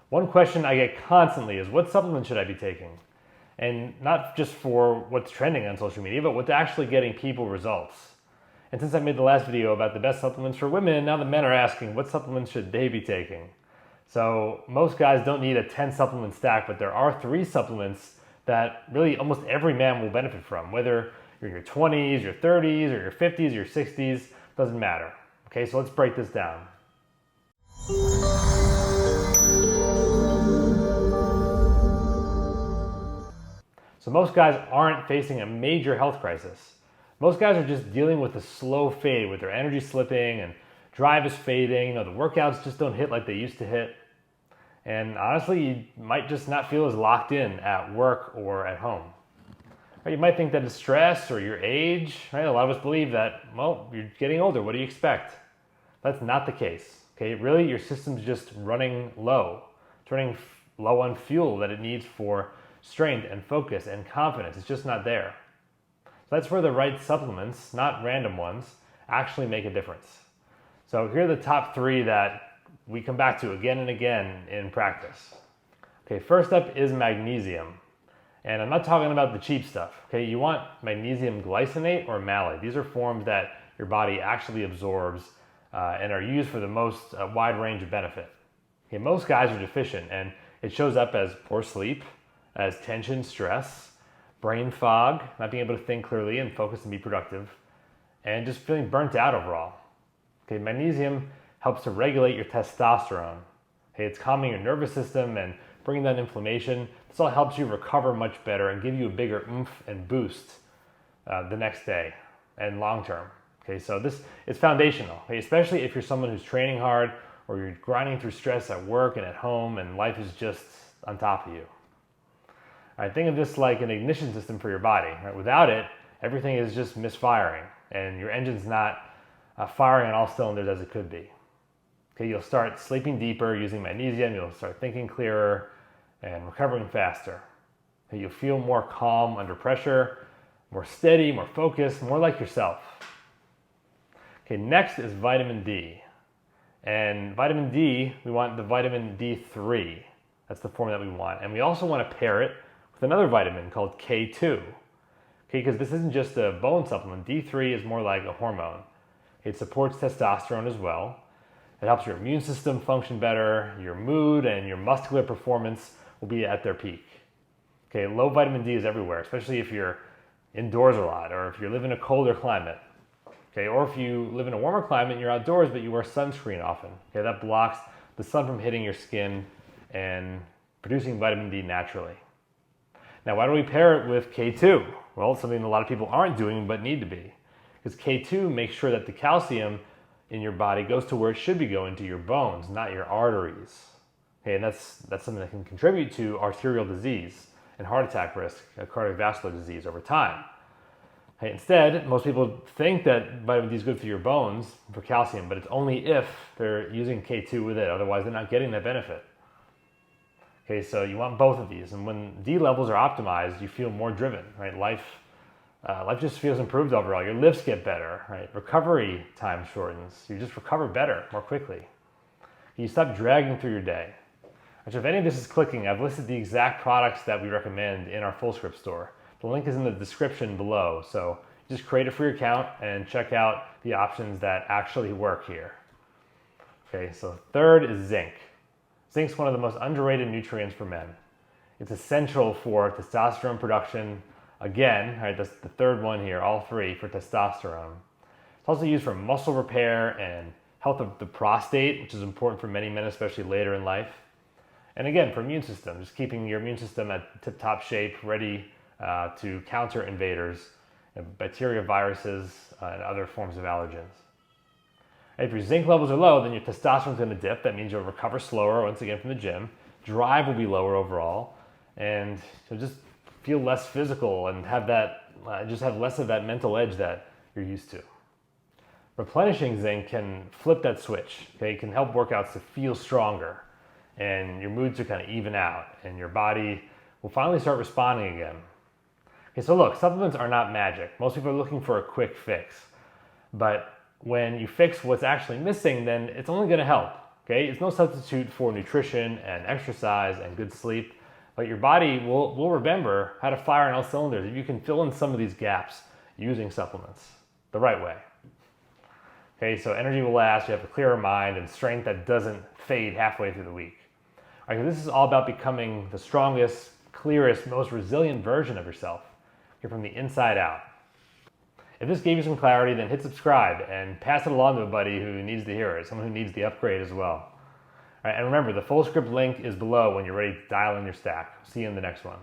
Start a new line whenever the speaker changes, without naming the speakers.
One question I get constantly is, what supplement should I be taking? And not just for what's trending on social media, but what's actually getting people results. And since I made the last video about the best supplements for women, now the men are asking, what supplements should they be taking? So most guys don't need a 10 supplement stack, but there are 3 supplements that really almost every man will benefit from, whether you're in your 20s, your 30s, or your 50s, or your 60s, doesn't matter. Okay, so let's break this down. So most guys aren't facing a major health crisis. Most guys are just dealing with a slow fade with their energy slipping and drive is fading. The workouts just don't hit like they used to hit. And honestly, you might just not feel as locked in at work or at home. Or you might think that it's stress or your age. Right? A lot of us believe that, well, you're getting older. What do you expect? That's not the case. Okay, really, your system's just running low. It's running low on fuel that it needs for strength and focus and confidence. It's just not there. So that's where the right supplements, not random ones, actually make a difference. So here are the top 3 that we come back to again and again in practice. Okay, first up is magnesium. And I'm not talking about the cheap stuff. Okay, you want magnesium glycinate or malate. These are forms that your body actually absorbs and are used for the most wide range of benefit. Okay, most guys are deficient, and it shows up as poor sleep, as tension, stress, brain fog, not being able to think clearly and focus and be productive, and just feeling burnt out overall. Okay, magnesium helps to regulate your testosterone. Okay, it's calming your nervous system and bringing down inflammation. This all helps you recover much better and give you a bigger oomph and boost the next day and long term. Okay, so this is foundational, okay, especially if you're someone who's training hard or you're grinding through stress at work and at home and life is just on top of you. All right, think of this like an ignition system for your body. Right? Without it, everything is just misfiring and your engine's not firing on all cylinders as it could be. Okay, you'll start sleeping deeper using magnesium, you'll start thinking clearer and recovering faster. Okay, you'll feel more calm under pressure, more steady, more focused, more like yourself. Okay, next is vitamin D. And vitamin D, we want the vitamin D3. That's the form that we want. And we also want to pair it with another vitamin called K2. Okay, because this isn't just a bone supplement. D3 is more like a hormone. It supports testosterone as well. It helps your immune system function better, your mood and your muscular performance will be at their peak. Okay, low vitamin D is everywhere, especially if you're indoors a lot or if you live in a colder climate. Okay, or if you live in a warmer climate and you're outdoors but you wear sunscreen often. Okay, that blocks the sun from hitting your skin and producing vitamin D naturally. Now, why do we pair it with K2? Well, it's something a lot of people aren't doing but need to be. Because K2 makes sure that the calcium in your body goes to where it should be going, to your bones, not your arteries. Okay, and that's something that can contribute to arterial disease and heart attack risk, cardiovascular disease over time. Okay, instead, most people think that vitamin D is good for your bones, for calcium, but it's only if they're using K2 with it. Otherwise, they're not getting that benefit. Okay, so you want both of these. And when D levels are optimized, you feel more driven, right? Life just feels improved overall. Your lifts get better, right? Recovery time shortens. You just recover better, more quickly. You stop dragging through your day. So if any of this is clicking, I've listed the exact products that we recommend in our Fullscript store. The link is in the description below. So just create a free account and check out the options that actually work here. Okay, so third is zinc. Zinc's one of the most underrated nutrients for men. It's essential for testosterone production. Again, right, that's the third one here, all 3 for testosterone. It's also used for muscle repair and health of the prostate, which is important for many men, especially later in life. And again, for immune system, just keeping your immune system at tip-top shape, ready to counter invaders, bacteria, viruses, and other forms of allergens. And if your zinc levels are low, then your testosterone's going to dip. That means you'll recover slower, once again, from the gym. Drive will be lower overall, and you'll just feel less physical and have that, just have less of that mental edge that you're used to. Replenishing zinc can flip that switch. Okay, it can help workouts to feel stronger, and your moods to kind of even out, and your body will finally start responding again. Okay, so look, supplements are not magic. Most people are looking for a quick fix, but when you fix what's actually missing, then it's only going to help. Okay, it's no substitute for nutrition and exercise and good sleep, but your body will remember how to fire on all cylinders if you can fill in some of these gaps using supplements the right way. Okay, so energy will last, you have a clearer mind, and strength that doesn't fade halfway through the week. All right, this is all about becoming the strongest, clearest, most resilient version of yourself. You're from the inside out. If this gave you some clarity, then hit subscribe and pass it along to a buddy who needs to hear it, someone who needs the upgrade as well. All right, and remember, the full script link is below when you're ready to dial in your stack. See you in the next one.